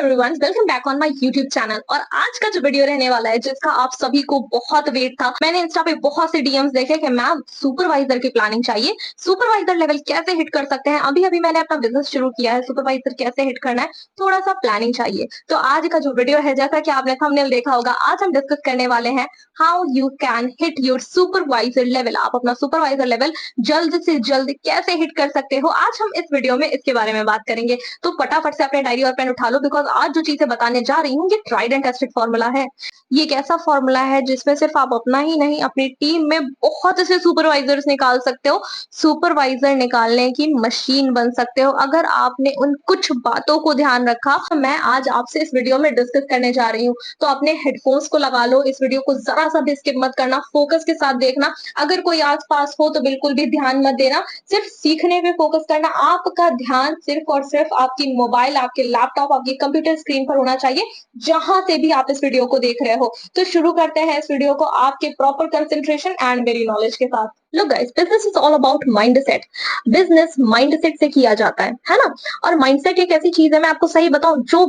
Everyone, welcome back on my YouTube channel. और आज का जो वीडियो रहने वाला है जिसका आप सभी को बहुत वेट था, मैंने इंस्टा पे बहुत से डीएम्स देखे कि मैम सुपरवाइजर की प्लानिंग चाहिए, सुपरवाइजर लेवल कैसे हिट कर सकते हैं। अभी अभी मैंने अपना बिजनेस शुरू किया है, सुपरवाइजर कैसे हिट करना है, थोड़ा सा प्लानिंग चाहिए। तो आज का जो वीडियो है, जैसा कि आपने थंबनेल देखा होगा, आज हम डिस्कस करने वाले हैं how you can hit your supervisor level. आप अपना सुपरवाइजर लेवल जल्द से जल्द कैसे हिट कर सकते हो, आज हम इस वीडियो में इसके बारे में बात करेंगे। तो फटाफट से अपने डायरी और पेन उठा लो, बिकॉज आज जो चीजें बताने जा रही हूँ ये ट्राइड एंड टेस्टेड फॉर्मूला है। ये एक ऐसा फॉर्मूला है जिसमें सिर्फ आप अपना ही नहीं, अपनी टीम में बहुत से सुपरवाइजर्स निकाल सकते हो, सुपरवाइजर निकालने की मशीन बन सकते हो अगर आपने उन कुछ बातों को ध्यान रखा। मैं आज आपसे इस वीडियो में डिस्कस करने जा रही हूँ, तो अपने हेडफोन्स को लगा लो, इस वीडियो को जरा सा भी स्किप मत करना, फोकस के साथ देखना। अगर कोई आसपास हो तो बिल्कुल भी ध्यान मत देना, सिर्फ सीखने पे फोकस करना। आपका ध्यान सिर्फ और सिर्फ आपकी मोबाइल, आपके लैपटॉप, आपकी कंप्यूटर स्क्रीन पर होना चाहिए, जहां से भी आप इस वीडियो को देख रहे हो। तो शुरू करते हैं इस वीडियो को आपके प्रॉपर कंसंट्रेशन एंड मेरी नॉलेज के साथ। Look guys, business is all about mindset. Business mindset से किया जाता है ना। और माइंडसेट एक ऐसी चीज है, मैं आपको सही बताऊं, जो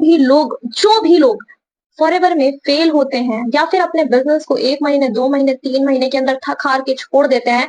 भी लोग फॉरएवर में फेल होते हैं या फिर अपने बिजनेस को 1 महीने, 2 महीने, 3 महीने के अंदर थक हार के छोड़ देते हैं,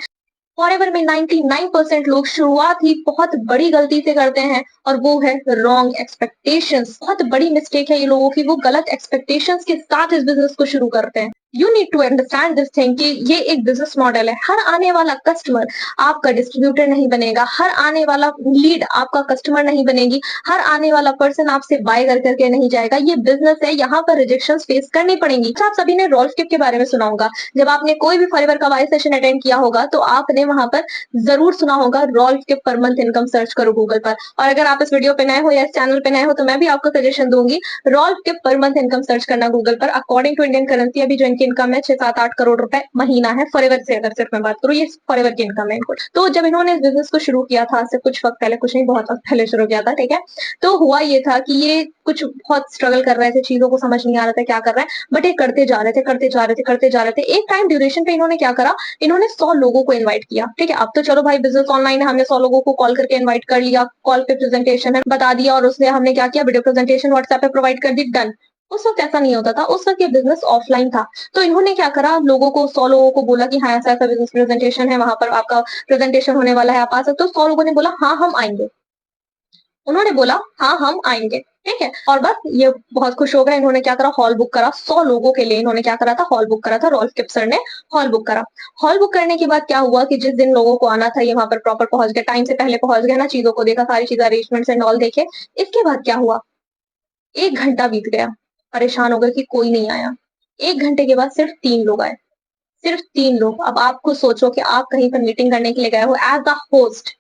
फॉरएवर में 99% लोग शुरुआत ही बहुत बड़ी गलती से करते हैं, और वो है रॉन्ग एक्सपेक्टेशंस। बहुत बड़ी मिस्टेक है ये लोगों की, वो गलत एक्सपेक्टेशंस के साथ इस बिजनेस को शुरू करते हैं। You need to understand this thing कि ये एक बिजनेस मॉडल है। हर आने वाला कस्टमर आपका डिस्ट्रीब्यूटर नहीं बनेगा, हर आने वाला लीड आपका कस्टमर नहीं बनेगी, हर आने वाला पर्सन आपसे बाय कर करके नहीं जाएगा। ये बिजनेस है, यहाँ पर रिजेक्शंस फेस करनी पड़ेंगी। आप सभी ने रॉल्फ किप के बारे में सुना होगा। जब आपने कोई भी फॉरएवर का वाई सेशन अटेंड किया होगा तो आपने वहां पर जरूर सुना होगा रॉल्फ किप पर मंथ इनकम। सर्च करो गूगल पर, और अगर आप इस वीडियो पे नए हो या इस चैनल पे नए हो तो मैं भी आपको सजेशन दूंगी, रॉल्फ किप पर मंथ इनकम सर्च करना गूगल पर। अकॉर्डिंग टू इंडियन करेंसी अभी जो इनकी इनकम है 6-7-8 करोड़ रुपए महीना है फॉरएवर से। अगर सिर्फ मैं बात करूँ, ये फॉरएवर की इनकम है इनको। तो जब इन्होंने इस बिजनेस को शुरू किया था, से कुछ वक्त पहले, कुछ नहीं बहुत वक्त पहले शुरू किया था, ठीक है, तो हुआ ये था कि ये कुछ बहुत स्ट्रगल कर रहे थे, चीजों को समझ नहीं आ रहा था क्या कर रहे हैं, बट ये करते जा रहे थे, करते जा रहे थे, करते जा रहे थे। एक टाइम ड्यूरेशन पे इन्होंने क्या करा, इन्होंने 100 लोगों को इनवाइट किया। ठीक है, अब तो चलो भाई बिजनेस ऑनलाइन है, हमने 100 लोगों को कॉल करके इनवाइट कर लिया, कॉल पे प्रेजेंटेशन है बता दिया, और उसने हमने क्या किया, वीडियो प्रेजेंटेशन व्हाट्सएप पे प्रोवाइड कर दी, डन। उस वक्त ऐसा नहीं होता था, उस वक्त ये बिजनेस ऑफलाइन था। तो इन्होंने क्या करा, लोगों को 100 लोगों को बोला कि हाँ ऐसा ऐसा बिजनेस प्रेजेंटेशन है, वहां पर आपका प्रेजेंटेशन होने वाला है, आप आ सकते हो। 100 लोगों ने बोला हाँ हम आएंगे, उन्होंने बोला हाँ हम आएंगे, ठीक है। और बस ये बहुत खुश हो गए। इन्होंने क्या करा, हॉल बुक करा 100 लोगों के लिए। इन्होंने क्या करा था, हॉल बुक करा था, रॉल्फ किप सर ने हॉल बुक करा। हॉल बुक करने के बाद क्या हुआ कि जिस दिन लोगों को आना था ये वहां पर प्रॉपर पहुंच गए, टाइम से पहले पहुंच गए ना, चीजों को देखा, सारी चीजें अरेंजमेंट्स एंड ऑल देखे। इसके बाद क्या हुआ, 1 घंटा बीत गया, परेशान हो गए कि कोई नहीं आया। 1 घंटे के बाद सिर्फ 3 लोग आए, सिर्फ 3 लोग। अब आप खुद सोचो कि आप कहीं पर मीटिंग करने के लिए गए हो एज अ होस्ट,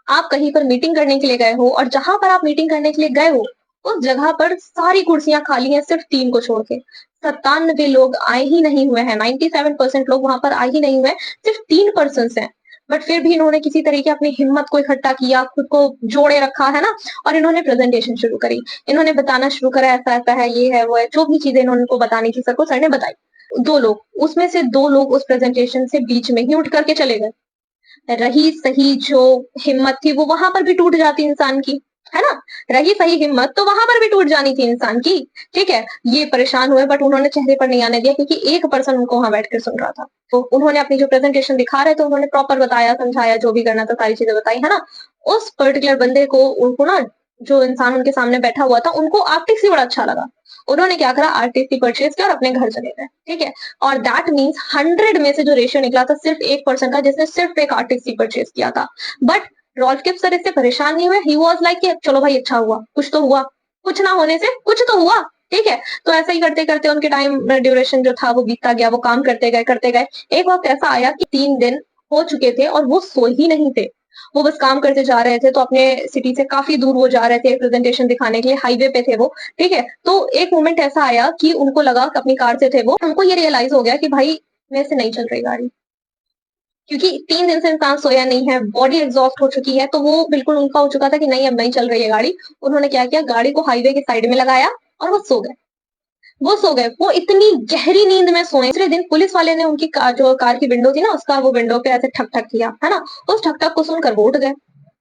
आप कहीं पर मीटिंग करने के लिए गए हो, और जहां पर आप मीटिंग करने के लिए गए हो उस जगह पर सारी कुर्सियां खाली हैं सिर्फ 3 को छोड़ के। 97 लोग आए ही नहीं हुए हैं, 97% लोग वहां पर आए ही नहीं हुए, सिर्फ 3 पर्सन हैं। बट फिर भी इन्होंने किसी तरीके अपनी हिम्मत को इकट्ठा किया, खुद को जोड़े रखा है ना, और इन्होंने प्रेजेंटेशन शुरू करी। इन्होंने बताना शुरू करा, ऐसा ऐसा है, ये है, वो है, जो भी चीजें इन्होंने उनको बतानी थी सर को, सर ने बताई। 2 लोग, उसमें से 2 लोग उस प्रेजेंटेशन से बीच में ही उठ करके चले गए। रही सही जो हिम्मत थी वो वहां पर भी टूट जाती इंसान की, है ना। रही सही हिम्मत तो वहां पर भी टूट जानी थी इंसान की, ठीक है। ये परेशान हुए, बट उन्होंने चेहरे पर नहीं आने दिया, क्योंकि एक पर्सन उनको वहां बैठ कर सुन रहा था। तो उन्होंने अपनी जो प्रेजेंटेशन दिखा रहे थे उन्होंने प्रॉपर बताया, समझाया, जो भी करना था सारी चीजें बताई, है ना। उस पर्टिकुलर बंदे को, उनको ना, जो इंसान उनके सामने बैठा हुआ था, उनको आर्टिस्ट ही बड़ा अच्छा लगा। उन्होंने क्या करा, आर्टिस्ट ही परचेज किया और अपने घर चले गए, ठीक है। और दैट मीन्स 100 में से जो रेशियो निकला था, सिर्फ 1 पर्सन का जिसने सिर्फ एक आर्टिस्ट ही परचेज किया था। बट रॉल्फ किप सर इससे परेशान नहीं हुए। ही वाज लाइक चलो भाई अच्छा हुआ, कुछ तो हुआ, कुछ ना होने से कुछ तो हुआ, ठीक है। तो ऐसा ही करते करते उनके टाइम ड्यूरेशन जो था वो बीतता गया, वो काम करते गए, करते गए। एक वक्त ऐसा आया कि 3 दिन हो चुके थे और वो सो ही नहीं थे, वो बस काम करते जा रहे थे। तो अपने सिटी से काफी दूर वो जा रहे थे प्रेजेंटेशन दिखाने के लिए, हाईवे पे थे वो, ठीक है। तो एक मोमेंट ऐसा आया कि उनको लगा, अपनी कार से थे वो, उनको ये रियलाइज हो गया कि भाई मेरे से नहीं चल रही गाड़ी, क्योंकि 3 दिन से इंसान सोया नहीं है, बॉडी एग्जॉस्ट हो चुकी है। तो वो बिल्कुल उनका हो चुका था कि नहीं अब नहीं चल रही है गाड़ी। उन्होंने क्या किया, गाड़ी को हाईवे के साइड में लगाया और वो सो गए। वो सो गए, वो इतनी गहरी नींद में सोए। दूसरे दिन पुलिस वाले ने उनकी कार, जो कार की विंडो थी ना, उसका वो विंडो पे ऐसे ठक ठक किया, है ना। उस ठक ठक को सुनकर वो उठ गए।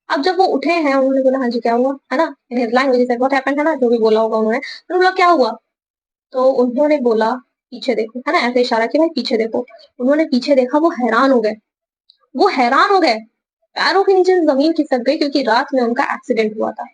अब जब वो उठे हैं, उन्होंने बोला, हाँ जी, क्या हुआ? है ना? In his language he said what happened, है ना? जो भी बोला होगा उन्होंने। तो बोला, क्या हुआ? तो उन्होंने बोला, पीछे देखो, है ना? ऐसे इशारा किया, भाई पीछे देखो। उन्होंने पीछे देखा, वो हैरान हो गए। वो हैरान हो गए। पैरों के नीचे से ज़मीन खिसक गई क्योंकि रात में उनका एक्सीडेंट हुआ था।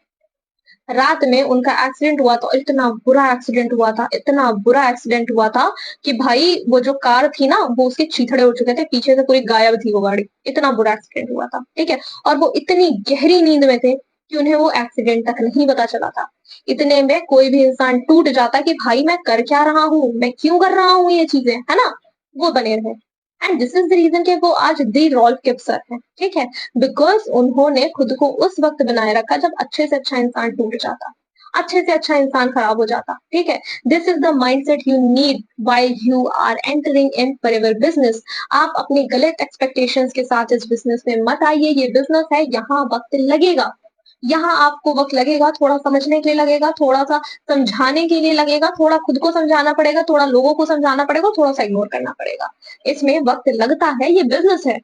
रात में उनका एक्सीडेंट हुआ था, इतना बुरा एक्सीडेंट हुआ था, इतना बुरा एक्सीडेंट हुआ था कि भाई वो जो कार थी ना, वो उसके छीथड़े उड़ चुके थे, पीछे से पूरी गायब थी वो गाड़ी। इतना बुरा एक्सीडेंट हुआ था, ठीक है? और वो इतनी गहरी नींद में थे कि उन्हें वो एक्सीडेंट तक नहीं पता चला था। इतने में कोई भी इंसान टूट जाता कि भाई मैं कर क्या रहा हूँ? मैं क्यों कर रहा हूँ ये चीज़ें? है ना? वो बने रहे। And this is the reason कि वो आज दी रॉल्फ किप्सर हैं, ठीक है? बिकॉज़ उन्होंने खुद को उस वक़्त बनाए रखा जब अच्छे से अच्छा इंसान टूट जाता, अच्छे से अच्छा इंसान खराब हो जाता, ठीक है? This is the mindset you need while you are entering in forever business. आप अपनी गलत एक्सपेक्टेशंस के साथ इस बिज़नेस में मत आइए, ये बिज़नेस है, यहाँ वक़्त लगेगा। यहाँ आपको वक़्त लगेगा, थोड़ा समझने के लिए लगेगा, थोड़ा-सा समझाने के लिए लगेगा, थोड़ा खुद को समझाना पड़ेगा, थोड़ा लोगों को समझाना पड़ेगा, थोड़ा-सा इग्नोर करना पड़ेगा। इसमें वक़्त लगता है, ये बिज़नेस है।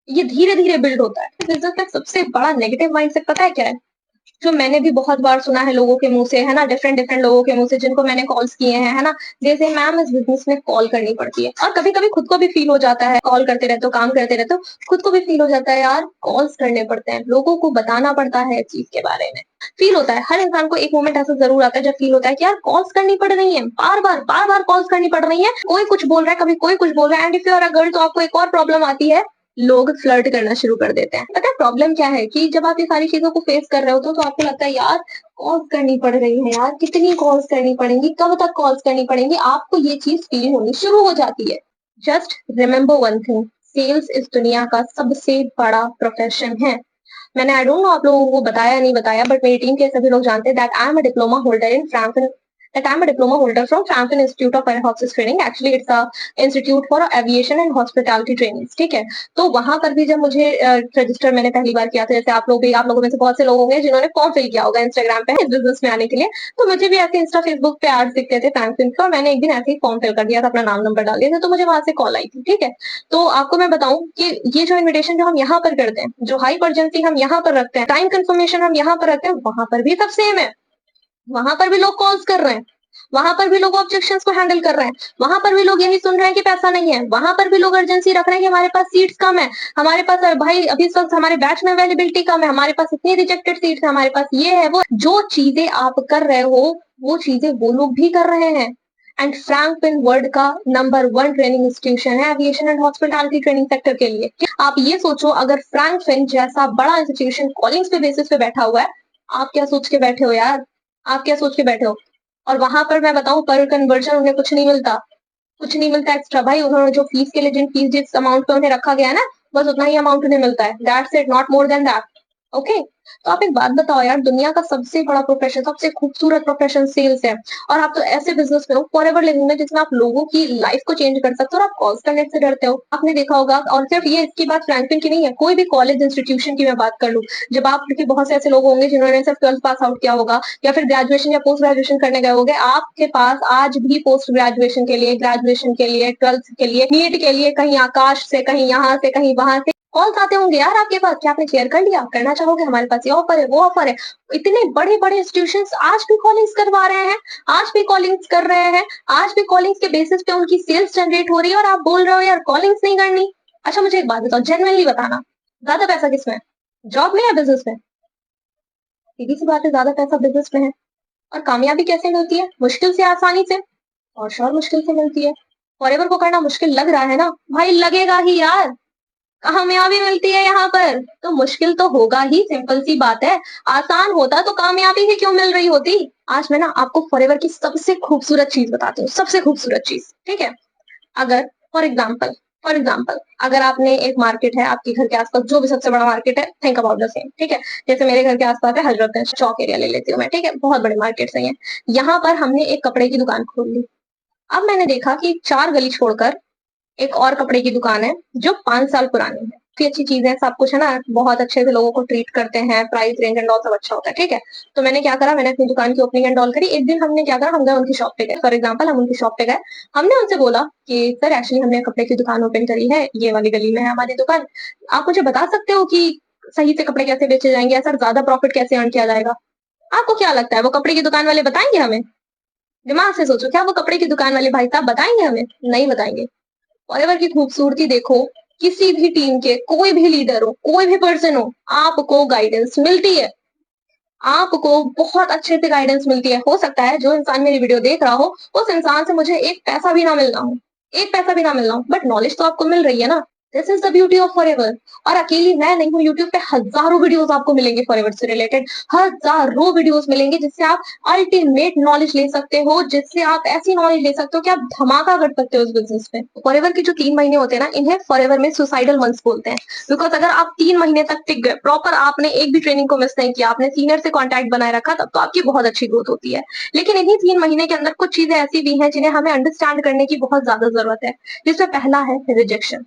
ये धीरे-धीरे बिल्ड होता है। बिज़नेस का सबसे बड़ा नेगेटिव माइंडसेट पता है क्या है? जो मैंने भी बहुत बार सुना है लोगों के मुँह से, है ना? डिफरेंट डिफरेंट लोगों के मुँह से जिनको मैंने कॉल्स किए हैं, है ना? जैसे मैम इस बिज़नेस में कॉल करनी पड़ती है और कभी-कभी खुद को भी फ़ील हो जाता है, कॉल करते रहते हो, काम करते रहते हो, खुद को भी फ़ील हो जाता है यार कॉल्स करने पड़ते हैं, लोगों को बताना पड़ता है इस चीज़ के बारे में। फ़ील होता है, हर इंसान को एक मोमेंट ऐसा ज़रूर आता है जब फ़ील होता है कि यार कॉल्स करनी पड़ रही हैं, बार-बार कॉल्स करनी पड़ रही हैं, कोई कुछ बोल रहा है, कभी कोई कुछ बोल रहा है and if you are a girl तो आपको एक और प्रॉब्लम आती है, लोग फ्लर्ट करना शुरू कर देते हैं। पता है प्रॉब्लम क्या है कि जब आप ये सारी चीज़ों को फेस कर रहे होते हो तो आपको लगता है यार कॉल्स करनी पड़ रही है यार, कितनी कॉल्स करनी पड़ेंगी, कब तक कॉल्स करनी पड़ेंगी, आपको ये चीज़ फ़ील होनी शुरू हो जाती है। Just remember one thing, sales इस दुनिया का सबसे बड़ा प्रोफ़ेशन है। मैंने आई डोंट नो आप लोगों को बताया या नहीं बताया बट मेरी टीम के सभी लोग जानते हैं that I am a diploma holder in Franklin that I'm a diploma holder from Frampton Institute of Air Hostess Training. Actually, it's a institute for aviation and hospitality trainings. ठीक है? तो वहां पर भी जब मुझे रजिस्टर मैंने पहली बार किया था, जैसे आप लोग भी, आप लोगों में से बहुत से लोग होंगे जिन्होंने फॉर्म फिल किया होगा इंस्टाग्राम पे इस बिजनेस में आने के लिए, तो मुझे भी ऐसे इंस्टा फेसबुक पे एड्स दिखते थे फ्रैंकलिन के और मैंने एक दिन ऐसे ही फॉर्म फिल कर दिया था, अपना नाम नंबर डाल दिया था, तो मुझे वहां से कॉल आई थी। ठीक है? तो आपको मैं बताऊं कि ये जो इन्विटेशन जो हम यहाँ पर करते हैं, जो हाई अर्जेंसी हम यहाँ पर रखते हैं, टाइम कंफर्मेशन हम यहाँ पर रखते हैं, वहां पर भी सब सेम है। वहां पर भी लोग कॉल्स कर रहे हैं, वहां पर भी लोग ऑब्जेक्शंस को हैंडल कर रहे हैं, वहां पर भी लोग यही सुन रहे हैं कि पैसा नहीं है, वहां पर भी लोग अर्जेंसी रख रहे हैं कि हमारे पास सीट्स कम है, हमारे पास भाई अभी इस वक्त हमारे बैच में अवेलेबिलिटी कम है, हमारे पास इतनी रिजेक्टेड सीट्स है, हमारे पास ये है वो। जो चीजें आप कर रहे हो वो चीजें वो लोग भी कर रहे हैं। एंड फ्रैंकलिन वर्ल्ड का नंबर 1 ट्रेनिंग इंस्टीट्यूशन है aviation and hospitality training sector के लिए। आप ये सोचो अगर फ्रैंकलिन जैसा बड़ा इंस्टीट्यूशन कॉलिंग्स पे बेसिस पे बैठा हुआ है, आप क्या सोच के बैठे हो यार? आप क्या सोच के बैठे हो? और वहां पर मैं बताऊं पर कन्वर्जन उन्हें कुछ नहीं मिलता, कुछ नहीं मिलता एक्स्ट्रा। भाई उन्होंने जो फीस के लिए जिन फीस जिस अमाउंट पे उन्हें रखा गया है ना, बस उतना ही अमाउंट उन्हें मिलता है, that's it, not more than that. Okay? तो आप एक बात बताओ यार, दुनिया का सबसे बड़ा प्रोफेशन, सबसे खूबसूरत प्रोफेशन सेल्स है और आप तो ऐसे बिजनेस में हो फॉरएवर लिविंग में जिसमें आप लोगों की लाइफ को चेंज कर सकते हो और आप कॉल्स करने से डरते हो। आपने देखा होगा, और सिर्फ ये इसकी बात फ्रैंकलिन की नहीं है, कोई भी कॉलेज इंस्टीट्यूशन की मैं बात कर लूं, जब आप क्योंकि बहुत से ऐसे लोग होंगे जिन्होंने सिर्फ 12th पास आउट किया होगा या फिर ग्रेजुएशन या पोस्ट ग्रेजुएशन करने गए होंगे, आपके पास आज भी पोस्ट ग्रेजुएशन के लिए, ग्रेजुएशन के लिए, 12th के लिए, नीट के लिए कहीं आकाश से, कहीं यहाँ से, कहीं वहां से कॉल्स आते होंगे यार आपके पास। क्या आपने शेयर कर लिया? करना चाहोगे? हमारे पास ये ऑफर है, वो ऑफर है। इतने बड़े बड़े इंस्टीट्यूशंस आज भी कॉलिंग्स करवा रहे हैं, आज भी कॉलिंग्स कर रहे हैं, आज भी कॉलिंग्स के बेसिस पे उनकी सेल्स जनरेट हो रही है और आप बोल रहे हो यार कॉलिंग्स नहीं करनी। अच्छा मुझे एक बात बताओ, जेन्युइनली बताना, ज्यादा पैसा किसमें है, जॉब में या बिजनेस में? सीधी सी बात है, ज्यादा पैसा बिजनेस में है। और कामयाबी कैसे मिलती है? मुश्किल से, आसानी से, और श्योर मुश्किल से मिलती है। फॉरएवर को करना मुश्किल लग रहा है ना, भाई लगेगा ही यार, कामयाबी मिलती है यहाँ पर तो मुश्किल तो होगा ही, सिंपल सी बात है। आसान होता तो कामयाबी ही क्यों मिल रही होती। आज मैं ना आपको फॉरएवर की सबसे खूबसूरत चीज बताती हूँ, सबसे खूबसूरत चीज, ठीक है? अगर फॉर एग्जाम्पल अगर आपने एक मार्केट है आपके घर के आसपास, जो भी सबसे बड़ा मार्केट है, थिंक अबाउट द सेम, ठीक है? जैसे मेरे घर के आसपास है हजरतगंज चौक एरिया, ले लेती हूँ मैं, ठीक है? बहुत बड़े मार्केट है ये। यहाँ पर हमने एक कपड़े की दुकान खोल ली। अब मैंने देखा कि 4 गली छोड़कर एक और कपड़े की दुकान है जो 5 साल पुरानी है। काफ़ी अच्छी चीज़ें हैं, सब कुछ है ना, बहुत अच्छे से लोगों को ट्रीट करते हैं, प्राइस रेंज एंड ऑल सब अच्छा होता है, ठीक है? तो मैंने क्या करा, मैंने अपनी दुकान की ओपनिंग एंड ऑल करी। एक दिन हमने क्या करा, हम गए उनकी शॉप पे गए, फॉर एग्जांपल हम उनकी शॉप पे गए। हमने उनसे बोला कि सर एक्चुअली हमने कपड़े की दुकान ओपन करी है, ये वाली गली में है हमारी दुकान। आप मुझे बता सकते हो कि सही से कपड़े कैसे बेचे जाएंगे या सर ज्यादा प्रॉफिट कैसे अर्न किया जाएगा? आपको क्या लगता है वो कपड़े की दुकान वाले बताएंगे हमें? दिमाग से सोचो, क्या वो कपड़े की दुकान वाले भाई साहब बताएंगे हमें? नहीं बताएंगे। फॉरएवर की खूबसूरती देखो, किसी भी टीम के कोई भी लीडर हो, कोई भी पर्सन हो, आपको गाइडेंस मिलती है। आपको बहुत अच्छे से गाइडेंस मिलती है। हो सकता है जो इंसान मेरी वीडियो देख रहा हो, उस इंसान से मुझे एक पैसा भी ना मिलना हो, एक पैसा भी ना मिलना हो, बट नॉलेज तो आपको मिल रही है ना। This is the beauty of forever. और अकेली मैं नहीं हूँ, यूट्यूब पे हजारों वीडियोस आपको मिलेंगे फॉरएवर से रिलेटेड, हजारों वीडियोस मिलेंगे जिससे आप अल्टीमेट नॉलेज ले सकते हो, जिससे आप ऐसी नॉलेज ले सकते हो कि आप धमाका कर सकते हो उस बिजनेस में। फॉरएवर के जो 3 महीने होते हैं ना, इन्हें फॉरएवर में सुसाइडल मंथ्स बोलते हैं। बिकॉज अगर आप 3 महीने तक टिक गए, प्रॉपर आपने एक भी ट्रेनिंग को मिस नहीं किया, आपने सीनियर से कॉन्टैक्ट बनाए रखा, तब तो आपकी बहुत अच्छी ग्रोथ होती है। लेकिन इन्हीं 3 महीने के अंदर कुछ चीजें ऐसी भी हैं जिन्हें हमें अंडरस्टैंड करने की बहुत ज्यादा जरूरत है, जिसमें पहला है रिजेक्शन।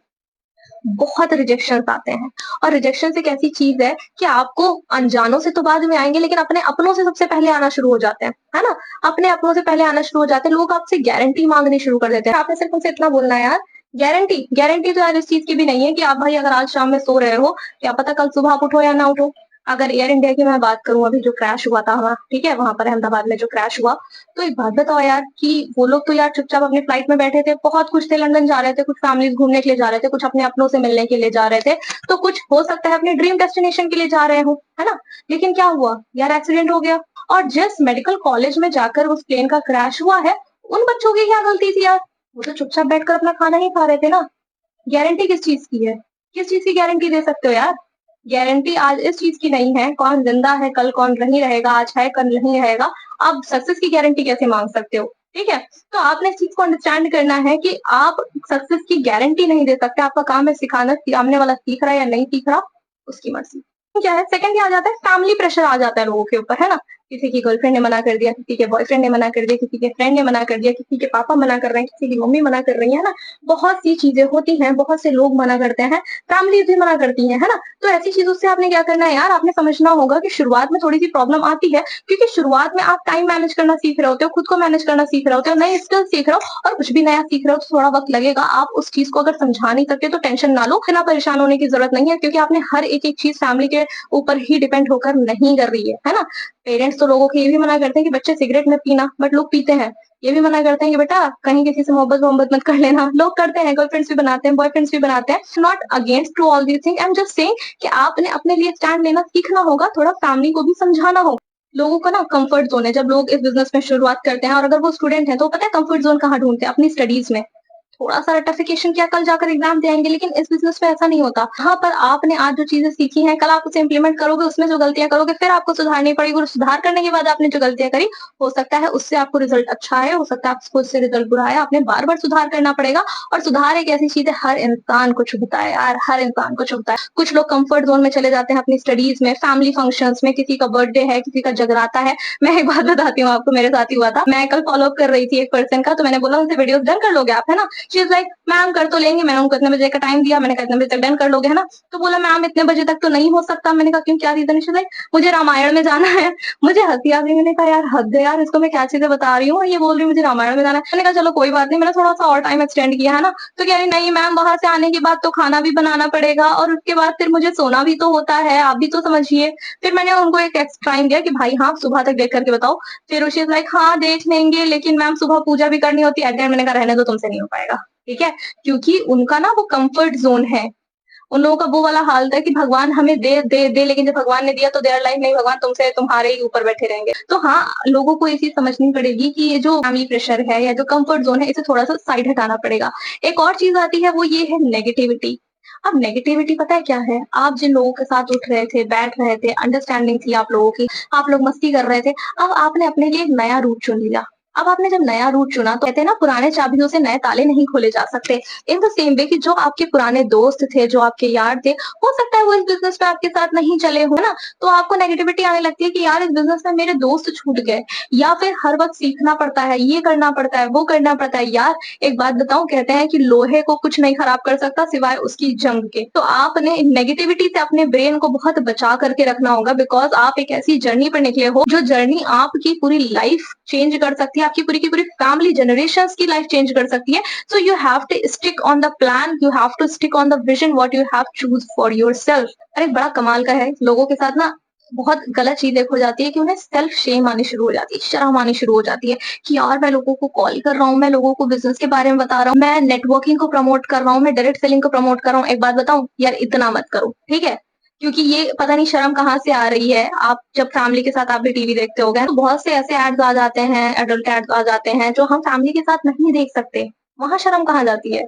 बहुत रिजेक्शन आते हैं। और रिजेक्शन एक ऐसी चीज है कि आपको अनजानों से तो बाद में आएंगे, लेकिन अपने अपनों से सबसे पहले आना शुरू हो जाते हैं, है ना। अपने अपनों से पहले आना शुरू हो जाते हैं। लोग आपसे गारंटी मांगनी शुरू कर देते हैं। आपने सिर्फ उनसे इतना बोलना है, यार गारंटी गारंटी तो यार इस चीज की भी नहीं है कि आप भाई अगर आज शाम में सो रहे हो, क्या पता कल सुबह आप उठो या ना उठो। अगर एयर इंडिया की मैं बात करूं, अभी जो क्रैश हुआ था हमारा, ठीक है, वहां पर अहमदाबाद में जो क्रैश हुआ, तो एक बात बताओ यार कि वो लोग तो यार चुपचाप अपनी फ्लाइट में बैठे थे, बहुत कुछ थे, लंदन जा रहे थे, कुछ फैमिलीज घूमने के लिए जा रहे थे, कुछ अपने अपनों से मिलने के लिए जा रहे थे, तो कुछ हो सकता है अपने ड्रीम डेस्टिनेशन के लिए जा रहे हो, है ना। लेकिन क्या हुआ यार, एक्सीडेंट हो गया। और जिस मेडिकल कॉलेज में जाकर उस प्लेन का क्रैश हुआ है, उन बच्चों की क्या गलती थी यार? वो तो चुपचाप बैठकर अपना खाना ही खा रहे थे ना। गारंटी किस चीज की है? किस चीज की गारंटी दे सकते हो यार? गारंटी आज इस चीज की नहीं है, कौन जिंदा है कल कौन नहीं रहेगा, आज है कल नहीं रहेगा। आप सक्सेस की गारंटी कैसे मांग सकते हो? ठीक है। तो आपने इस चीज को अंडरस्टैंड करना है कि आप सक्सेस की गारंटी नहीं दे सकते। आपका काम है सिखाना, सामने वाला सीख रहा है या नहीं सीख रहा, उसकी मर्जी। क्या है, सेकंड क्या आ जाता है, फैमिली प्रेशर आ जाता है लोगों के ऊपर, है ना। किसी की गर्लफ्रेंड ने मना कर दिया, किसी के बॉयफ्रेंड ने मना कर दिया, किसी के फ्रेंड ने मना कर दिया, किसी के पापा मना कर रहे हैं, किसी की मम्मी मना कर रही है ना। बहुत सी चीजें होती हैं, बहुत से लोग मना करते हैं, फैमिली भी मना करती है ना। तो ऐसी चीजों से आपने क्या करना है यार, आपने समझना होगा कि शुरुआत में थोड़ी सी प्रॉब्लम आती है, क्योंकि शुरुआत में आप टाइम मैनेज करना सीख रहे होते हो, खुद को मैनेज करना सीख रहे होते हो, नई स्किल सीख रहे हो, और कुछ भी नया सीख रहे हो तो थोड़ा वक्त लगेगा। आप उस चीज को अगर समझा नहीं सकते तो टेंशन ना लो, इतना परेशान होने की जरूरत नहीं है, क्योंकि आपने हर एक चीज फैमिली के ऊपर ही डिपेंड होकर नहीं कर रही है ना। पेरेंट्स तो लोगों को ये भी मना करते हैं कि बच्चे सिगरेट मत पीना, बट लोग पीते हैं। ये भी मना करते हैं कि बेटा कहीं किसी से मोहब्बत मत कर लेना, लोग करते हैं, गर्लफ्रेंड्स भी बनाते हैं, बॉयफ्रेंड्स भी बनाते हैं। Not against to all these thing, I am just saying कि आपने अपने लिए स्टैंड लेना सीखना होगा, थोड़ा फैमिली को भी समझाना होगा। लोगों का ना कंफर्ट जोन है, जब लोग इस बिजनेस में शुरुआत करते हैं, और अगर वो स्टूडेंट है तो पता है कंफर्ट जोन कहाँ ढूंढते हैं, अपनी स्टडीज में। थोड़ा सा रटिफिकेशन किया, कल जाकर एग्जाम देंगे, लेकिन इस बिजनेस में ऐसा नहीं होता। यहाँ पर आपने आज जो चीजें सीखी हैं, कल आप उसे इंप्लीमेंट करोगे, उसमें जो गलतियां करोगे फिर आपको सुधारनी पड़ेगी, और सुधार करने के बाद आपने जो गलतियां करी, हो सकता है उससे आपको रिजल्ट अच्छा है, हो सकता है आपको उससे रिजल्ट बुरा है, आपने बार बार सुधार करना पड़ेगा। और सुधार एक ऐसी चीज है, हर इंसान को चुभता है यार, हर इंसान को चुभता है। कुछ लोग कंफर्ट जोन में चले जाते हैं अपनी स्टडीज में, फैमिली फंक्शंस में, किसी का बर्थडे है, किसी का जगराता है। मैं एक बात बताती हूँ आपको, मेरे साथ ही हुआ था। मैं कल फॉलो अप कर रही थी एक पर्सन का, तो मैंने बोला उनसे वीडियोस डन कर लोगे आप, है ना। शी इज लाइक मैम कर तो लेंगे। मैंने उनको इतने बजे का टाइम दिया, मैंने कहा इतने बजे तक डन कर लोगे, है ना। तो बोला मैम इतने बजे तक तो नहीं हो सकता। मैंने कहा क्यों, क्या रीजन है? शी इज लाइक मुझे रामायण में जाना है। मुझे हंसी आ गई, मैंने कहा यार हद है यार, इसको मैं क्या चीजें बता रही हूँ, ये बोल रही हूँ मुझे रामायण में जाना है। मैंने कहा चलो कोई बात नहीं, मैंने थोड़ा सा और टाइम एक्सटेंड किया, है ना। तो कह रही नहीं मैम, वहां से आने के बाद तो खाना भी बनाना पड़ेगा, और उसके बाद फिर मुझे सोना भी तो होता है, आप भी तो समझिए। फिर मैंने उनको एक एक्स्ट्रा टाइम दिया कि भाई हाँ सुबह तक देख करके बताओ। फिर शी इज लाइक हाँ देख लेंगे, लेकिन मैम सुबह पूजा भी करनी होती है। मैंने कहा रहने दो, तुमसे नहीं हो पाएगा, ठीक है। क्योंकि उनका ना वो कंफर्ट जोन है। उन लोगों का वो वाला हाल था कि भगवान हमें दे दे दे, लेकिन जब भगवान ने दिया तो देयर लाइफ नहीं, भगवान तुमसे तुम्हारे ही ऊपर बैठे रहेंगे। तो हाँ, लोगों को ये चीज समझनी पड़ेगी कि ये जो फैमिली प्रेशर है या जो कंफर्ट जोन है, इसे थोड़ा सा साइड हटाना पड़ेगा। एक और चीज आती है, वो ये है नेगेटिविटी। अब नेगेटिविटी पता है क्या है? आप जिन लोगों के साथ उठ रहे थे, बैठ रहे थे, अंडरस्टैंडिंग थी आप लोगों की, आप लोग मस्ती कर रहे थे, अब आपने अपने लिए एक नया रूट चुन लिया। अब आपने जब नया रूट चुना, तो कहते हैं ना पुराने चाबियों से नए ताले नहीं खोले जा सकते। इन द सेम वे कि जो आपके पुराने दोस्त थे, जो आपके यार थे, हो सकता है वो इस बिजनेस में आपके साथ नहीं चले हो ना, तो आपको नेगेटिविटी आने लगती है कि यार इस बिजनेस में मेरे दोस्त छूट गए, या फिर हर वक्त सीखना पड़ता है, ये करना पड़ता है, वो करना पड़ता है। यार एक बात बताऊं, कहते हैं कि लोहे को कुछ नहीं खराब कर सकता सिवाय उसकी जंग के। तो आपने नेगेटिविटी से अपने ब्रेन को बहुत बचा करके रखना होगा, बिकॉज आप एक ऐसी जर्नी पर निकले हो, जो जर्नी आपकी पूरी लाइफ चेंज कर सकती है, आपकी पूरी की पूरी फैमिली जनरेशंस की लाइफ चेंज कर सकती है। So you have to stick on the plan, you have to stick on the vision what you have choose for yourself. अरे बड़ा कमाल का है, लोगों के साथ ना बहुत गलत चीज एक हो जाती है कि उन्हें सेल्फ शेम आनी शुरू हो जाती है, शर्म आनी शुरू हो जाती है कि यार मैं लोगों को कॉल कर रहा हूँ, मैं लोगों को बिजनेस के बारे में बता रहा हूँ, मैं नेटवर्किंग को प्रमोट कर रहा हूँ, मैं डायरेक्ट सेलिंग को प्रमोट कर रहा हूँ। एक बात बताऊं यार, इतना मत करो, ठीक है? क्योंकि ये पता नहीं शर्म कहाँ से आ रही है। आप जब फैमिली के साथ आप भी टीवी देखते होगे तो बहुत से ऐसे एड्स आ जाते हैं, एडल्ट एड्स आ जाते हैं जो हम फैमिली के साथ नहीं देख सकते। वहां शर्म कहाँ जाती है?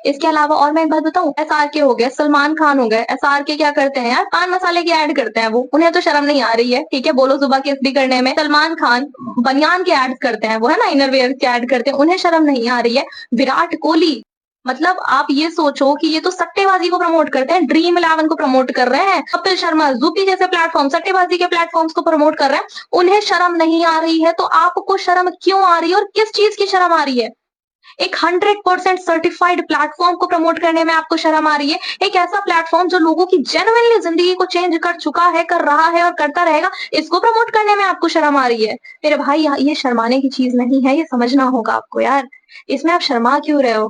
इसके अलावा और मैं एक बात बताऊं, एसआरके हो गए, सलमान खान हो गए, एसआरके क्या करते हैं यार, पान मसाले की ऐड करते हैं वो, उन्हें तो शर्म नहीं आ रही है, ठीक है, बोलो सुबह की एफडी करने में। सलमान खान बनियान के ऐड करते हैं, वो है ना इनरवेयर के ऐड करते हैं, उन्हें शर्म नहीं आ रही है। विराट कोहली, मतलब आप ये सोचो कि ये तो सट्टेबाजी को प्रमोट करते हैं, ड्रीम इलेवन को प्रमोट कर रहे हैं, कपिल शर्मा, जूपी जैसे प्लेटफॉर्म सट्टेबाजी के प्लेटफॉर्म्स को प्रमोट कर रहे हैं, उन्हें शर्म नहीं आ रही है। तो आपको शर्म क्यों आ रही है और किस चीज की शर्म आ रही है? एक 100% सर्टिफाइड प्लेटफॉर्म को प्रमोट करने में आपको शर्म आ रही है? एक ऐसा प्लेटफॉर्म जो लोगों की जेन्युइनली जिंदगी को चेंज कर चुका है, कर रहा है और करता रहेगा, इसको प्रमोट करने में आपको शर्म आ रही है? मेरे भाई ये शर्माने की चीज नहीं है, ये समझना होगा आपको यार। इसमें आप शर्मा क्यों रहे हो?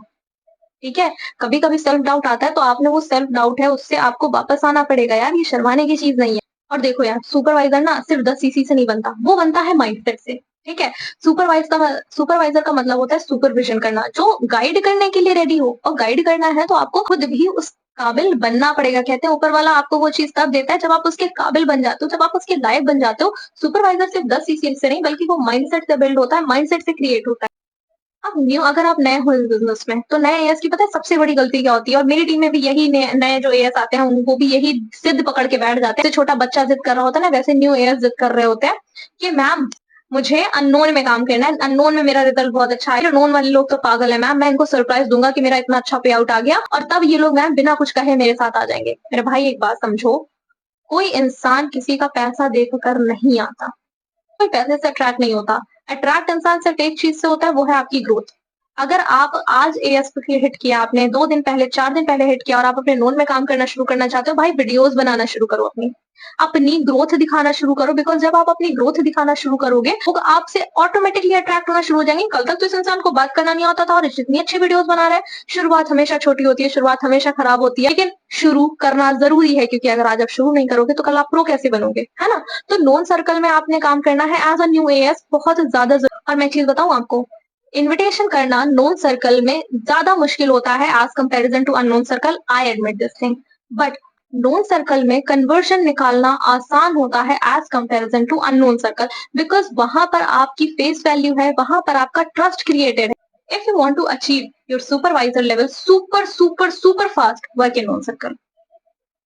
ठीक है, कभी कभी सेल्फ डाउट आता है तो आपने वो सेल्फ डाउट है उससे आपको वापस आना पड़ेगा यार, ये शर्माने की चीज नहीं है। और देखो यार, सुपरवाइजर ना सिर्फ 10 सीसी से नहीं बनता, वो बनता है माइंडसेट से, ठीक है? सुपरवाइजर का मतलब होता है सुपरविजन करना, जो गाइड करने के लिए रेडी हो, और गाइड करना है तो आपको खुद भी उस काबिल बनना पड़ेगा। कहते हैं ऊपर वाला आपको वो चीज तब देता है जब आप उसके काबिल बन जाते हो, जब आप उसके लायक बन जाते हो। सुपरवाइजर सिर्फ 10 सीसी से नहीं बल्कि वो माइंडसेट से बिल्ड होता है, माइंडसेट से क्रिएट होता है। अब न्यू अगर आप नए हो इस बिजनेस में तो नए एएस की पता है सबसे बड़ी गलती क्या होती है? और मेरी टीम में भी यही नए जो एएस आते हैं उनको भी यही जिद पकड़ के बैठ जाते हैं। जैसे छोटा बच्चा जिद कर रहा होता है ना, वैसे न्यू एएस जिद कर रहे होते हैं कि मैम मुझे अननोन में काम करना है, अननोन में मेरा रिजल्ट बहुत अच्छा है। नोन वाले लोग तो पागल है मैम, मैं इनको सरप्राइज दूंगा कि मेरा इतना अच्छा पे आउट आ गया और तब ये लोग मैम बिना कुछ कहे मेरे साथ आ जाएंगे। मेरे भाई एक बात समझो, कोई इंसान किसी का पैसा देख कर नहीं आता, कोई पैसे से अट्रैक्ट नहीं होता। अट्रैक्ट इंसान सिर्फ एक चीज से होता है, वो है आपकी ग्रोथ। अगर आप आज एएस हिट किया आपने, 2 दिन पहले 4 दिन पहले हिट किया और आप अपने नोन में काम करना शुरू करना चाहते हो, भाई वीडियोस बनाना शुरू करो, अपनी ग्रोथ दिखाना शुरू करो। बिकॉज जब आप अपनी ग्रोथ दिखाना शुरू करोगे तो आपसे ऑटोमेटिकली अट्रैक्ट होना शुरू हो जाएंगे। कल तक तो इस इंसान को बात करना नहीं आता था और इतनी अच्छी वीडियोस बना रहा है। शुरुआत हमेशा छोटी होती है, शुरुआत हमेशा खराब होती है, लेकिन शुरू करना जरूरी है, क्योंकि अगर आज आप शुरू नहीं करोगे तो कल आप प्रो कैसे बनोगे, है ना? तो नोन सर्कल में आपने काम करना है एज अ न्यू एएस, बहुत ज्यादा। और मैं चीज बताऊं आपको, इन्विटेशन करना नोन सर्कल में ज्यादा मुश्किल होता है as comparison to unknown circle, I admit this thing, but known circle में कन्वर्शन निकालना आसान होता है as comparison to unknown circle, because वहां पर आपकी फेस वैल्यू है, वहां पर आपका ट्रस्ट क्रिएटेड है। If you want to achieve your supervisor level super super super fast, work in known circle,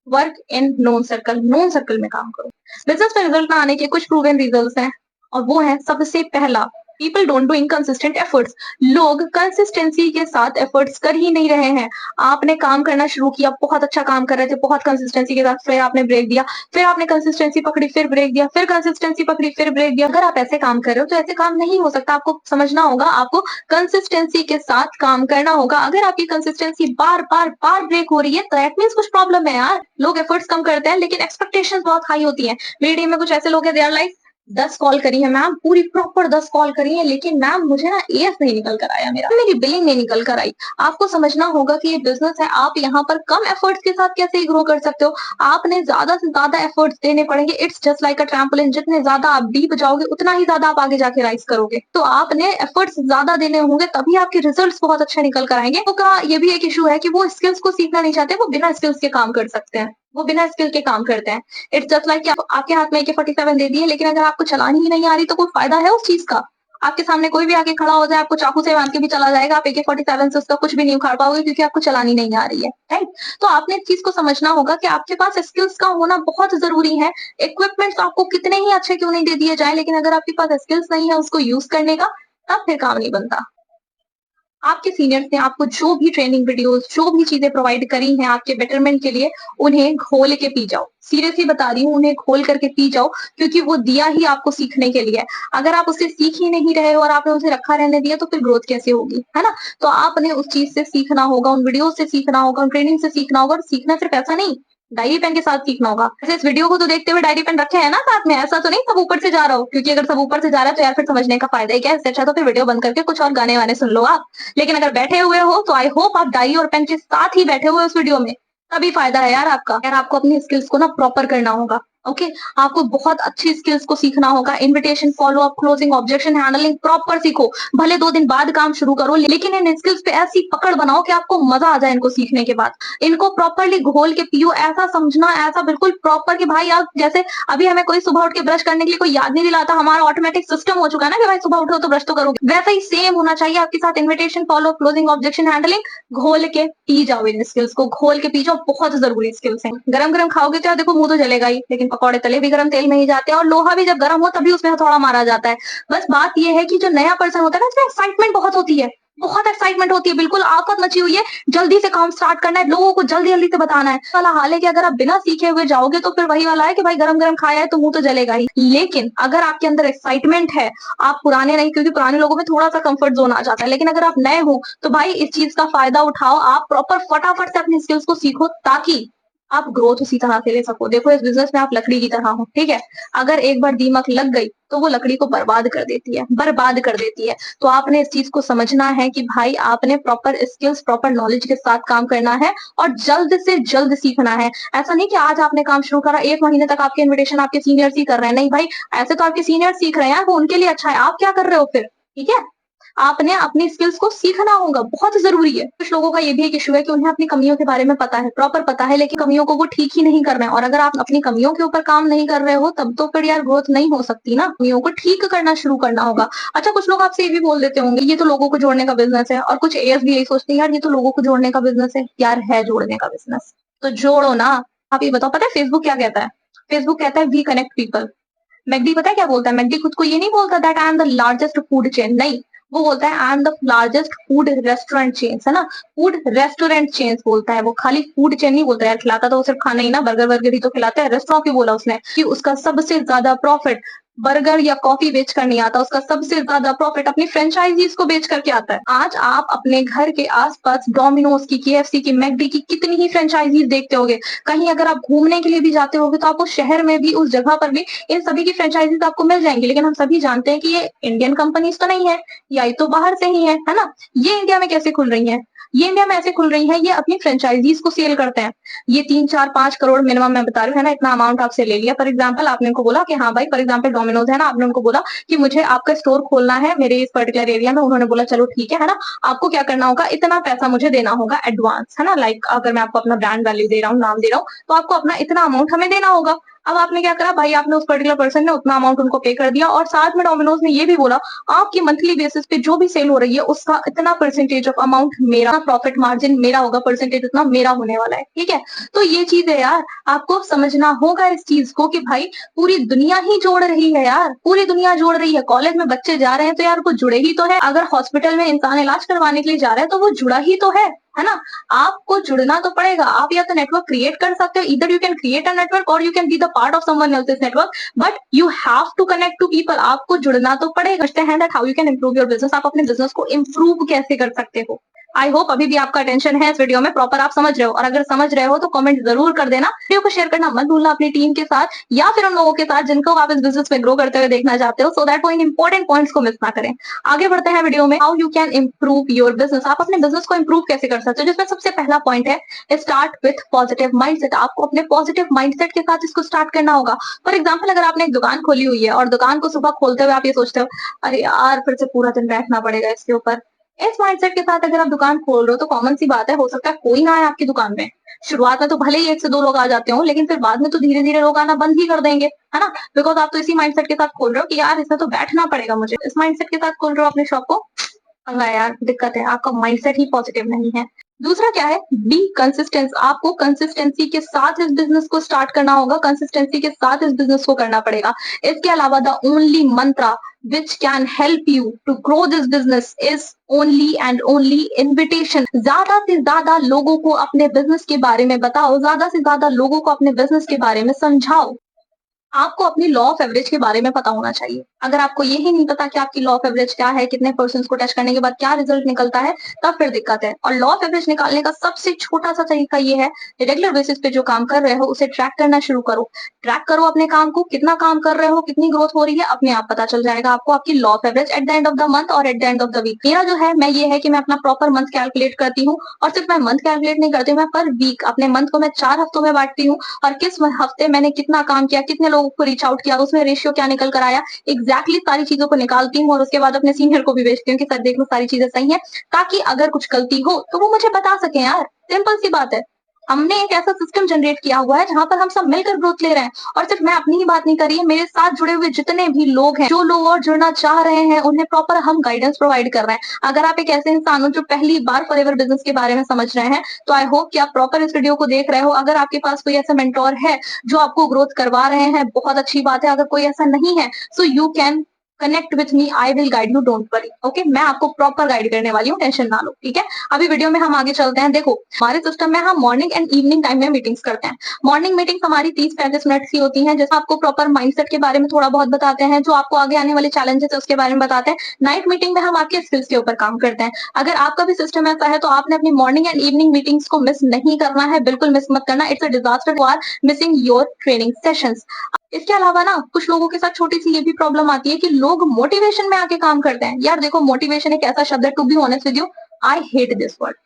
work in known circle, known circle में काम करो। बिजनेस में रिजल्ट ना आने के कुछ प्रूवन रीजंस हैं, और वो है सबसे पहला, people don't do inconsistent efforts. लोग कंसिस्टेंसी के साथ एफर्ट्स कर ही नहीं रहे हैं। आपने काम करना शुरू किया, बहुत अच्छा काम कर रहे थे, बहुत कंसिस्टेंसी के साथ, फिर आपने ब्रेक दिया, फिर आपने कंसिस्टेंसी पकड़ी, फिर ब्रेक दिया, फिर कंसिस्टेंसी पकड़ी, फिर ब्रेक दिया। अगर आप ऐसे काम कर रहे हो तो ऐसे काम नहीं हो सकता। आपको समझना होगा, आपको कंसिस्टेंसी के साथ काम करना होगा। अगर आपकी कंसिस्टेंसी बार बार बार ब्रेक हो रही है तो दैट मींस कुछ प्रॉब्लम है यार। लोग एफर्ट्स कम करते हैं लेकिन एक्सपेक्टेशंस बहुत हाई होती हैं। मेरी टीम में कुछ ऐसे लोग हैं, दे आर लाइक 10 कॉल करी है मैम, पूरी प्रॉपर 10 कॉल करी है, लेकिन मैम मुझे ना एएस नहीं निकल कर आया, मेरी बिलिंग नहीं निकल कर आई। आपको समझना होगा कि ये बिजनेस है, आप यहाँ पर कम एफर्ट्स के साथ कैसे ग्रो कर सकते हो? आपने ज्यादा से ज्यादा एफर्ट्स देने पड़ेंगे। It's just like a trampoline, जितने ज्यादा आप डीप जाओगे उतना ही ज्यादा आप आगे जाके राइज करोगे। तो आपने एफर्ट्स ज्यादा देने होंगे तभी आपके रिजल्ट्स बहुत अच्छा निकल कर आएंगे। तो का ये भी एक इशू है कि वो स्किल्स को सीखना नहीं चाहते, वो बिना स्किल्स के काम कर सकते हैं, वो बिना स्किल के काम करते हैं। इट्स जस्ट लाइक आपके हाथ में AK-47 दे दी है, लेकिन अगर आपको चलानी ही नहीं आ रही तो कोई फायदा है उस चीज का? आपके सामने कोई भी आके खड़ा हो जाए, आपको चाकू से मार के भी चला जाएगा, आप AK-47 से उसका कुछ भी नहीं उखाड़ पाओगे क्योंकि आपको चलानी नहीं आ रही है, राइट? तो आपने इस चीज को समझना होगा कि आपके पास स्किल्स का होना बहुत जरूरी है। इक्विपमेंट्स आपको कितने ही अच्छे क्यों नहीं दे दिए जाए, लेकिन अगर आपके पास स्किल्स नहीं है उसको यूज करने का, तब फिर काम नहीं बनता। आपके सीनियर्स ने आपको जो भी ट्रेनिंग वीडियोस, जो भी चीजें प्रोवाइड करी हैं आपके बेटरमेंट के लिए, उन्हें घोल के पी जाओ। सीरियसली बता रही हूँ, उन्हें घोल करके पी जाओ, क्योंकि वो दिया ही आपको सीखने के लिए। अगर आप उससे सीख ही नहीं रहे हो और आपने उसे रखा रहने दिया तो फिर ग्रोथ कैसे होगी, है ना? तो आपने उस चीज से सीखना होगा, उन वीडियो से सीखना होगा, उन ट्रेनिंग से सीखना होगा। और सीखना सिर्फ ऐसा नहीं, डायरी पेन के साथ सीखना होगा। ऐसे इस वीडियो को तो देखते हुए डायरी पेन रखे हैं ना साथ में, ऐसा तो नहीं सब ऊपर से जा रहा हो, क्योंकि अगर सब ऊपर से जा रहा है तो यार फिर समझने का फायदा ही क्या है। इससे अच्छा तो फिर वीडियो बंद करके कुछ और गाने वाने सुन लो आप। लेकिन अगर बैठे हुए हो तो आई होप आप डायरी और पेन के साथ ही बैठे हुए उस वीडियो में, तभी फायदा है यार आपका। यार आपको अपनी स्किल्स को ना प्रॉपर करना होगा। ओके आपको बहुत अच्छी स्किल्स को सीखना होगा। Invitation, follow up, closing, objection handling proper सीखो। भले 2 दिन बाद काम शुरू करो, लेकिन इन स्किल्स पे ऐसी पकड़ बनाओ कि आपको मजा आ जाए इनको सीखने के बाद। इनको प्रॉपरली घोल के पियो, ऐसा समझना, ऐसा बिल्कुल प्रॉपर कि भाई आप जैसे अभी हमें कोई सुबह उठ के ब्रश करने के लिए कोई याद नहीं दिलाता, हमारा ऑटोमेटिक सिस्टम हो चुका है ना कि भाई सुबह उठो तो ब्रश तो करोगे, वैसा ही सेम होना चाहिए आपके साथ। Invitation, follow, closing, objection handling घोल के पी जाओ। इन स्किल्स को घोल के पी जाओ, बहुत जरूरी स्किल्स हैं। गरम गरम खाओगे तो यार देखो मुंह तो जलेगा ही, लेकिन पकौड़े तले भी गरम तेल में ही जाते हैं, और लोहा भी जब गरम हो तभी उसमें हथौड़ा मारा जाता है। बस बात यह है कि जो नया पर्सन होता है ना, उसमें एक्साइटमेंट बहुत होती है, बहुत एक्साइटमेंट होती है, बिल्कुल आफत मची हुई है, जल्दी से काम स्टार्ट करना है, लोगों को जल्दी जल्दी से बताना है वाला हाल है कि अगर आप बिना सीखे हुए जाओगे तो फिर वही वाला है कि भाई गरम गरम खाया है तो मुंह तो जलेगा ही। लेकिन अगर आपके अंदर एक्साइटमेंट है, आप पुराने नहीं, क्योंकि पुराने लोगों में थोड़ा सा कंफर्ट जोन आ जाता है, लेकिन अगर आप नए हो तो भाई इस चीज का फायदा उठाओ, आप प्रॉपर फटाफट से अपनी स्किल्स को सीखो, ताकि आप ग्रोथ उसी तरह से ले सको। देखो इस बिजनेस में आप लकड़ी की तरह हो, ठीक है, अगर एक बार दीमक लग गई तो वो लकड़ी को बर्बाद कर देती है, बर्बाद कर देती है। तो आपने इस चीज को समझना है कि भाई आपने प्रॉपर स्किल्स, प्रॉपर नॉलेज के साथ काम करना है और जल्द से जल्द सीखना है। ऐसा नहीं कि आज आपने काम शुरू करा, 1 महीने तक आपके इन्विटेशन आपके सीनियर्स ही कर रहे हैं, नहीं भाई, ऐसे तो आपके सीनियर सीख रहे हैं, वो उनके लिए अच्छा है, आप क्या कर रहे हो फिर, ठीक है। आपने अपनी स्किल्स को सीखना होगा, बहुत जरूरी है। कुछ लोगों का ये भी एक इशू है कि उन्हें अपनी कमियों के बारे में पता है, प्रॉपर पता है, लेकिन कमियों को वो ठीक ही नहीं कर रहे हैं। और अगर आप अपनी कमियों के ऊपर काम नहीं कर रहे हो तब तो फिर यार ग्रोथ नहीं हो सकती ना, कमियों को ठीक करना शुरू करना होगा। अच्छा कुछ लोग आपसे ये भी बोल देते होंगे ये तो लोगों को जोड़ने का बिजनेस है, और कुछ एएस भी यही सोचते हैं यार ये तो लोगों को जोड़ने का बिजनेस है। यार है जोड़ने का बिजनेस तो जोड़ो ना। आप ये बताओ, पता है फेसबुक क्या कहता है? फेसबुक कहता है वी कनेक्ट पीपल। मैकडी पता है क्या बोलता है? मैकडी खुद को ये नहीं बोलता that I am the largest food chain, नहीं, वो बोलता है I am the largest food restaurant chains, है ना, फूड रेस्टोरेंट चेन्स बोलता है वो, खाली फूड चेन नहीं बोलता यार। खिलाता तो वो सिर्फ खाना ही ना, बर्गर वर्गर ही तो खिलाता है, रेस्टोरेंट क्यों बोला उसने? कि उसका सबसे ज्यादा प्रॉफिट बर्गर या कॉफी बेच कर नहीं आता, उसका सबसे ज्यादा प्रॉफिट अपनी फ्रेंचाइजीज को बेच करके आता है। आज आप अपने घर के आसपास डोमिनोज की, केएफसी की, मैकडी की कितनी ही फ्रेंचाइजीज देखते होगे। कहीं अगर आप घूमने के लिए भी जाते होगे तो आपको शहर में भी, उस जगह पर भी इन सभी की फ्रेंचाइजीज आपको मिल जाएंगी। लेकिन हम सभी जानते हैं कि ये इंडियन कंपनीज तो नहीं है, या ये तो बाहर से ही है ना। ये इंडिया में कैसे खुल रही है? ये इंडिया में ऐसे खुल रही है, ये अपनी फ्रेंचाइजीज को सेल करते हैं। ये 3, 4, 5 करोड़ मिनिमम मैं बता रही हूँ, है ना, इतना अमाउंट आपसे ले लिया। फॉर एग्जाम्पल आपने उनको बोला कि हाँ भाई, फॉर एग्जाम्पल डोमिनोज है ना, आपने उनको बोला कि मुझे आपका स्टोर खोलना है मेरे इस पर्टिकुलर एरिया में। उन्होंने बोला चलो ठीक है ना, आपको क्या करना होगा, इतना पैसा मुझे देना होगा एडवांस, है ना, लाइक अगर मैं आपको अपना ब्रांड वैल्यू दे रहा हूँ, नाम दे रहा हूँ, तो आपको अपना इतना अमाउंट हमें देना होगा। अब आपने क्या करा भाई, आपने उस पर्टिकुलर पर्सन ने उतना अमाउंट उनको पे कर दिया, और साथ में डोमिनोज ने ये भी बोला आपकी मंथली बेसिस पे जो भी सेल हो रही है उसका इतना परसेंटेज ऑफ अमाउंट मेरा, प्रॉफिट मार्जिन मेरा होगा, परसेंटेज इतना मेरा होने वाला है, ठीक है। तो ये चीज है यार, आपको समझना होगा इस चीज को कि भाई पूरी दुनिया ही जोड़ रही है यार, पूरी दुनिया जोड़ रही है। कॉलेज में बच्चे जा रहे हैं तो यार वो जुड़े ही तो है, अगर हॉस्पिटल में इंसान इलाज करवाने के लिए जा रहा है तो वो जुड़ा ही तो है ना। आपको जुड़ना तो पड़ेगा। आप या तो नेटवर्क क्रिएट कर सकते हो, इधर you can create a network और you can be the part of someone else's network, but you have to connect to people. आपको जुड़ना तो पड़ेगा। That how you can improve your business, आप अपने बिजनेस को इंप्रूव कैसे कर सकते हो। आई होप अभी भी आपका अटेंशन है इस वीडियो में, प्रॉपर आप समझ रहे हो, और अगर समझ रहे हो तो कमेंट जरूर कर देना। वीडियो को शेयर करना मत भूलना अपनी टीम के साथ, या फिर उन लोगों के साथ जिनको आप इस बिजनेस में ग्रो करते हुए देखना चाहते हो, सो दैट वो इन इंपॉर्टेंट पॉइंट्स को मिस ना करें। आगे बढ़ते हैं वीडियो में, how you can improve your business, आप अपने बिजनेस को इंप्रूव कैसे कर सकते हो, जिसमें सबसे पहला पॉइंट है स्टार्ट विथ पॉजिटिव माइंडसेट। आपको अपने पॉजिटिव माइंडसेट के साथ इसको स्टार्ट करना होगा। फॉर एग्जाम्पल अगर आपने एक दुकान खोली हुई है और दुकान को सुबह खोलते हुए आप ये सोचते हो अरे यार फिर से पूरा दिन बैठना पड़ेगा इसके ऊपर, इस माइंडसेट के साथ अगर आप दुकान खोल रहे हो तो कॉमन सी बात है, हो सकता है कोई ना आए आपकी दुकान में। शुरुआत में तो भले ही 1 से 2 लोग आ जाते हो, लेकिन फिर बाद में तो धीरे धीरे लोग आना बंद ही कर देंगे, है ना, बिकॉज आप तो इसी माइंडसेट के साथ खोल रहे हो कि यार इसमें तो बैठना पड़ेगा मुझे। इस माइंडसेट के साथ खोल रहे हो अपने शॉप को, पंगा है यार, दिक्कत है, आपका माइंडसेट ही पॉजिटिव नहीं है। दूसरा क्या है, बी कंसिस्टेंस। आपको कंसिस्टेंसी के साथ इस बिजनेस को स्टार्ट करना होगा, कंसिस्टेंसी के साथ इस बिजनेस को करना पड़ेगा। इसके अलावा the only Mantra which can help you to grow this business is only and only invitation। ज्यादा से ज्यादा लोगों को अपने बिजनेस के बारे में बताओ, ज्यादा से ज्यादा लोगों को अपने बिजनेस के बारे में समझाओ। आपको अपनी लॉ ऑफ एवरेज के बारे में पता होना चाहिए। अगर आपको यही नहीं पता कि आपकी लॉ ऑफ एवरेज क्या है, कितने पर्सन्स को टच करने के बाद क्या रिजल्ट निकलता है, तब फिर दिक्कत है। और लॉ ऑफ एवरेज निकालने का सबसे छोटा-सा तरीका ये है, रेगुलर बेसिस पे जो काम कर रहे हो, उसे ट्रैक करना शुरू करो। ट्रैक करो अपने काम को, कितना काम कर रहे हो, कितनी ग्रोथ हो रही है, अपने आप पता चल जाएगा आपको आपकी law of average at the end of the month और at the end of the week. मेरा जो है, मैं ये है कि मैं अपना प्रॉपर मंथ कैलकुलेट करती हूँ और सिर्फ मैं मंथ कैलकुलेट नहीं करती हूँ, मैं पर वीक अपने मंथ को मैं 4 हफ्तों में बाँटती हूँ और किस हफ्ते मैंने कितना काम किया, कितने लोगों को रीच आउट किया, उसमें रेशियो क्या निकल कर आया, एग्जैक्टली सारी चीजों को निकालती हूँ और उसके बाद अपने सीनियर को भी भेजती हूँ कि सर देख लो सारी चीजें सही है, ताकि अगर कुछ गलती हो तो वो मुझे बता सके यार। सिंपल सी बात है। हमने एक ऐसा सिस्टम जनरेट किया हुआ है जहां पर हम सब मिलकर ग्रोथ ले रहे हैं। और सिर्फ मैं अपनी ही बात नहीं कर रही है, मेरे साथ जुड़े हुए जितने भी लोग हैं, जो लोग और जुड़ना चाह रहे हैं, उन्हें प्रॉपर हम गाइडेंस प्रोवाइड कर रहे हैं। अगर आप एक ऐसे इंसान हो जो पहली बार फॉरएवर बिजनेस के बारे में समझ रहे हैं, तो आई होप कि आप प्रॉपर इस वीडियो को देख रहे हो। अगर आपके पास कोई ऐसा मेंटोर है जो आपको ग्रोथ करवा रहे हैं, बहुत अच्छी बात है। अगर कोई ऐसा नहीं है, so you can connect with me, I will guide you, don't worry. Okay, मैं आपको प्रॉपर गाइड करने वाली हूँ, टेंशन ना लो। ठीक है, अभी वीडियो में हम आगे चलते हैं। देखो, हमारे सिस्टम में हम मॉर्निंग एंड इवनिंग टाइम में मीटिंग्स करते हैं। मॉर्निंग मीटिंग हमारी 30-35 मिनट की होती है, जैसे आपको प्रॉपर माइंडसेट के बारे में थोड़ा बहुत बताते हैं, जो आपको आगे आने वाले चैलेंजेस है उसके बारे में बताते हैं। नाइट मीटिंग में हम आपके स्किल्स के ऊपर काम करते हैं। अगर आपका भी सिस्टम ऐसा है, तो आपने अपनी मॉर्निंग एंड इवनिंग मीटिंग्स को मिस नहीं करना है, बिल्कुल मिस मत करना। It's a disaster you are missing your training sessions. इसके अलावा ना, कुछ लोगों के साथ छोटी सी ये भी प्रॉब्लम आती है कि लोग मोटिवेशन में आके काम करते हैं। यार देखो, मोटिवेशन एक ऐसा शब्द है, to be honest with you, I hate this word.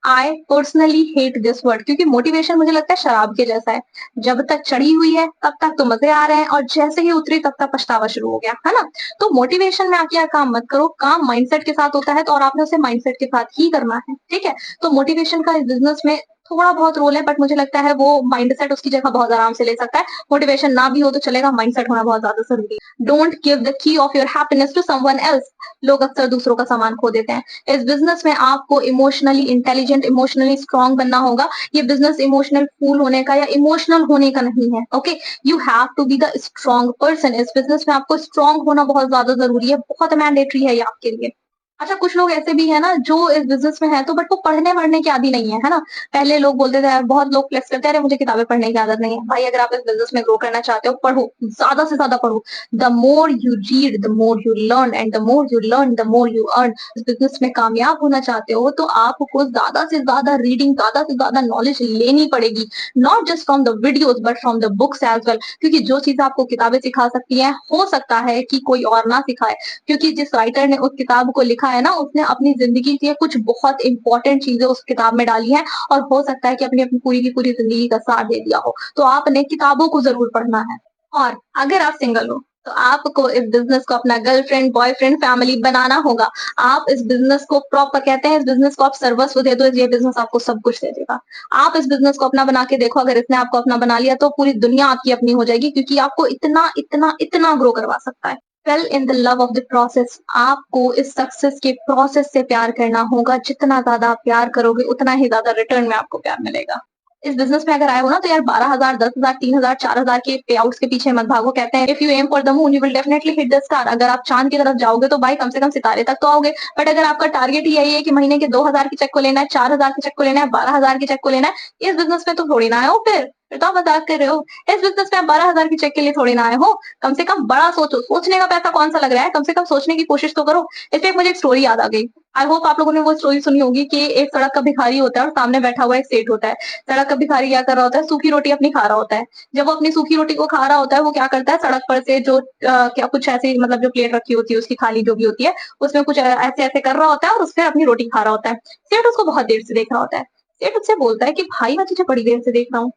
I personally hate this word, क्योंकि मोटिवेशन मुझे लगता है शराब के जैसा है। जब तक चढ़ी हुई है तब तक तो मजे आ रहे हैं, और जैसे ही उतरी तब तक पछतावा शुरू हो गया, है ना। तो मोटिवेशन में आके काम मत करो। काम माइंडसेट के साथ होता है, तो और आपने उसे माइंडसेट के साथ ही करना है। ठीक है, तो मोटिवेशन का इस बिजनेस में थोड़ा बहुत रोल है, बट मुझे लगता है वो माइंडसेट उसकी जगह बहुत आराम से ले सकता है। मोटिवेशन ना भी हो तो चलेगा, माइंडसेट होना बहुत ज्यादा जरूरी है। Don't give the key of your happiness to someone else. लोग अक्सर दूसरों का सामान खो देते हैं। इस बिजनेस में आपको इमोशनली इंटेलिजेंट, इमोशनली स्ट्रांग बनना होगा। ये बिजनेस इमोशनल फूल होने का या इमोशनल होने का नहीं है। Okay, you have to be the strong person. इस बिजनेस में आपको स्ट्रांग होना बहुत ज्यादा जरूरी है, बहुत मैंडेटरी है ये आपके लिए। अच्छा, कुछ लोग ऐसे भी है ना जो इस बिजनेस में है, तो बट वो पढ़ने वढ़ने के आदी नहीं है ना। पहले लोग बोलते थे, बहुत लोग फ्लेक्स करते हैं, अरे मुझे किताबें पढ़ने की आदत नहीं है। भाई, अगर आप इस बिजनेस में ग्रो करना चाहते हो, पढ़ो, ज्यादा से ज्यादा पढ़ो। The more you read, the more you learn, and the more you learn, the more you earn. इस बिजनेस में कामयाब होना चाहते हो, तो आपको ज्यादा से ज्यादा रीडिंग, ज्यादा से ज्यादा नॉलेज लेनी पड़ेगी। Not just from the videos, but from the books as well. क्योंकि जो चीज आपको किताबें सिखा सकती है, हो सकता है कि कोई और ना सिखाए। क्योंकि जिस राइटर ने उस किताब को लिखा है ना, उसने अपनी जिंदगी की कुछ बहुत इंपॉर्टेंट चीजें उस किताब में डाली है, और हो सकता है कि अपनी अपनी पूरी की पूरी जिंदगी का साथ दे दिया हो। तो आपने किताबों को जरूर पढ़ना है। और अगर आप सिंगल हो, तो आपको इस बिजनेस को अपना गर्लफ्रेंड, बॉयफ्रेंड, फैमिली बनाना होगा। आप इस बिजनेस को प्रॉपर, कहते हैं इस बिजनेस को आप सर्वस्व दे दो, ये बिजनेस आपको सब कुछ दे देगा। आप इस बिजनेस को अपना बना के देखो, अगर इसने आपको अपना बना लिया, तो पूरी दुनिया आपकी अपनी हो जाएगी, क्योंकि आपको इतना इतना इतना ग्रो करवा सकता है। Fail in the love of the process. आपको इस सक्सेस के प्रोसेस से प्यार करना होगा। जितना ज्यादा आप प्यार करोगे, उतना ही ज्यादा रिटर्न में आपको प्यार मिलेगा। इस बिजनेस में अगर आए हो ना, तो यार 12,000, 10,000, 3,000, 4,000 के पे आउट्स के पीछे मत भागो। कहते हैं if you aim for the moon, you will definitely hit the star. अगर आप चांद की तरफ जाओगे, तो भाई कम से कम सितारे तक तो आओगे। बट अगर आपका टारगेट ही यही है कि महीने के 2,000 के चेक को लेना है, 4,000 के चेक को लेना है, 12,000 के चेक को लेना है, इस बिजनेस में तो थोड़ी ना आए हो। फिर तो आप मजाक कर रहे हो। इस बिजनेस में आप 12,000 के चेक के लिए थोड़ी ना आए हो। कम से कम बड़ा सोचो। सोचने का पैसा कौन सा लग रहा है, कम से कम सोचने की कोशिश तो करो। इसलिए मुझे एक स्टोरी याद आ गई। आई होप आप लोगों ने वो स्टोरी सुनी होगी कि एक सड़क का भिखारी होता है और सामने बैठा हुआ एक सेठ होता है। सड़क का भिखारी क्या कर रहा होता है, सूखी रोटी अपनी खा रहा होता है। जब वो अपनी सूखी रोटी को खा रहा होता है, वो क्या करता है, सड़क पर से जो क्या कुछ ऐसे, मतलब जो प्लेट रखी होती है उसकी खाली जो भी होती है, उसमें कुछ ऐसे ऐसे कर रहा होता है और उससे अपनी रोटी खा रहा होता है। सेठ उसको बहुत देर से देख रहा होता है। सेठ उससे बोलता है कि भाई, मैं तुझे बड़ी देर से देख रहा हूँ,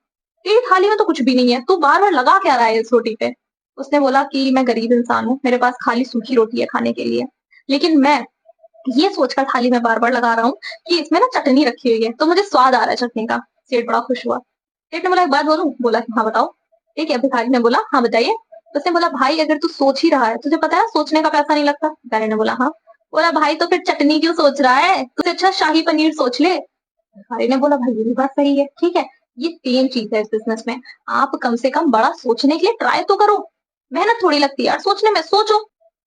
तेरी थाली में तो कुछ भी नहीं है, तू बार बार लगा क्या रहा है इस रोटी पे। उसने बोला कि मैं गरीब इंसान हूँ, मेरे पास खाली सूखी रोटी है खाने के लिए, लेकिन मैं ये सोचकर थाली में बार बार लगा रहा हूँ कि इसमें ना चटनी रखी हुई है, तो मुझे स्वाद आ रहा है चटनी का। सेठ बड़ा खुश हुआ। सेठ ने बोला, एक बात बोलूं? बोला कि हाँ बताओ। ठीक है, भिखारी ने बोला, हाँ बताइए। उसने बोला, भाई अगर तू सोच ही रहा है, तुझे पता है सोचने का पैसा नहीं लगता। भिखारी ने बोला, हाँ। बोला, भाई तो फिर चटनी क्यों सोच रहा है, तुझे अच्छा शाही पनीर सोच ले। भिखारी ने बोला, भाई ये भी बात सही है, ठीक है। ये सेम चीज है इस बिजनेस में। आप कम से कम बड़ा सोचने के लिए ट्राई तो करो। मेहनत थोड़ी लगती है यार सोचने में, सोचो।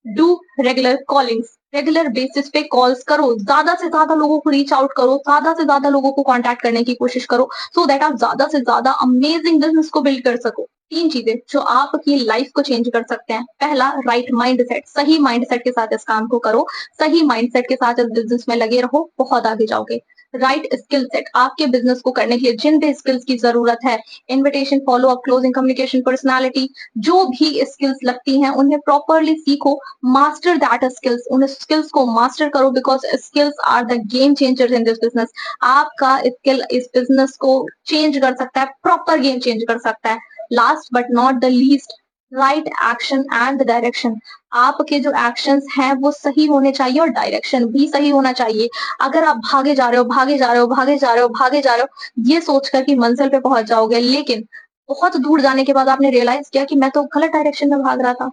Do regular callings. Regular basis पे कॉल्स करो, ज्यादा से ज्यादा लोगों को रीच आउट करो, ज्यादा से ज्यादा लोगों को कांटेक्ट करने की कोशिश करो, सो दैट आप ज्यादा से ज्यादा अमेजिंग बिजनेस को बिल्ड कर सको। 3 चीजें जो आपकी लाइफ को चेंज कर सकते हैं। पहला, राइट माइंडसेट। सही माइंडसेट के साथ इस काम को करो, सही माइंडसेट के साथ इस बिज़नेस में लगे रहो, बहुत आगे जाओगे। Right skill set. आपके बिज़नेस को करने के लिए जिन भी स्किल्स की ज़रूरत है, invitation, follow up, closing, communication, personality, जो भी स्किल्स लगती हैं, उन्हें प्रॉपर्ली सीखो, मास्टर दैट स्किल्स। उन स्किल्स को मास्टर करो because skills are the game changers in this business. आपका स्किल इस बिज़नेस को चेंज कर सकता है, प्रॉपर गेम चेंज कर सकता है। Last but not the least, right action and direction. आपके जो एक्शंस हैं वो सही होने चाहिए और डायरेक्शन भी सही होना चाहिए। अगर आप भागे जा रहे हो, भागे जा रहे हो, भागे जा रहे हो, भागे जा रहे हो, ये सोचकर कि मंजिल पे पहुंच जाओगे, लेकिन बहुत दूर जाने के बाद आपने रियलाइज किया कि मैं तो गलत डायरेक्शन में भाग रहा था,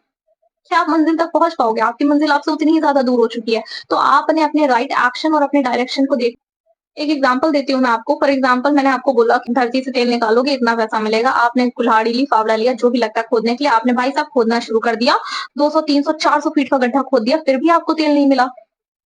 क्या आप मंजिल तक पहुंच पाओगे? आपकी मंजिल आपसे उतनी ही ज्यादा दूर हो चुकी है। तो आपने अपने राइट एक्शन और अपने डायरेक्शन को देख। एक एग्जांपल देती हूँ मैं आपको। फॉर एग्जांपल, मैंने आपको बोला कि धरती से तेल निकालोगे इतना पैसा मिलेगा। आपने कुल्हाड़ी ली, फावड़ा लिया, जो भी लगता है खोदने के लिए, आपने भाई साहब खोदना शुरू कर दिया। 200, 300, 400 फीट का गड्ढा खोद दिया, फिर भी आपको तेल नहीं मिला।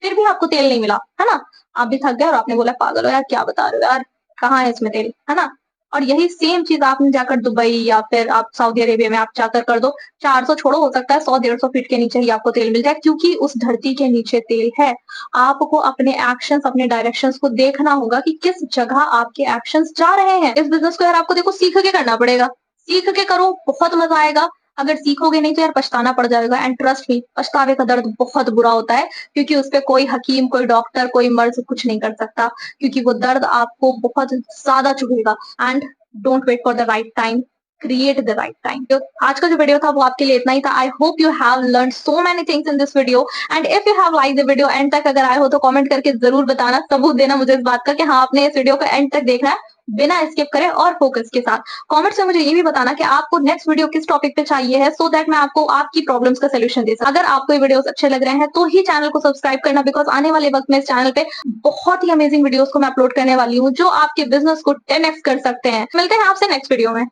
फिर भी आपको तेल नहीं मिला, है ना? आप भी थक गए और आपने बोला पागल हो यार, क्या बता रहे हो यार, कहाँ है इसमें तेल, है ना? और यही सेम चीज आपने जाकर दुबई या फिर आप सऊदी अरेबिया में आप जाकर कर दो। 400 छोड़ो, हो सकता है 100, 150 फीट के नीचे ही आपको तेल मिल जाए, क्योंकि उस धरती के नीचे तेल है। आपको अपने एक्शंस, अपने डायरेक्शंस को देखना होगा कि किस जगह आपके एक्शंस जा रहे हैं। इस बिजनेस को यार आपको देखो सीख के करना पड़ेगा। सीख के करो, बहुत मजा आएगा। अगर सीखोगे नहीं तो यार पछताना पड़ जाएगा। एंड ट्रस्ट मी, पछतावे का दर्द बहुत बुरा होता है, क्योंकि उस पे कोई हकीम, कोई डॉक्टर, कोई मर्ज कुछ नहीं कर सकता, क्योंकि वो दर्द आपको बहुत ज्यादा चुभेगा। And don't wait for the right time, create the right time. तो आज का जो वीडियो था वो आपके लिए इतना ही था। I hope you have learn so many things in this video. And if you have like the video, and तक अगर आए हो तो कमेंट करके जरूर बताना, सबूत देना मुझे इस बात का कि हाँ आपने इस वीडियो को एंड तक देखना है, बिना स्किप करे और फोकस के साथ। कमेंट्स में मुझे ये भी बताना कि आपको नेक्स्ट वीडियो किस टॉपिक पे चाहिए है, सो दैट मैं आपको आपकी प्रॉब्लम्स का सोल्यूशन दे सकूं। अगर आपको ये वीडियोस अच्छे लग रहे हैं तो ही चैनल को सब्सक्राइब करना, बिकॉज आने वाले वक्त में इस चैनल पे बहुत ही अमेजिंग वीडियोस को मैं अपलोड करने वाली हूँ, जो आपके बिजनेस को 10x कर सकते हैं। मिलते हैं आपसे नेक्स्ट वीडियो में।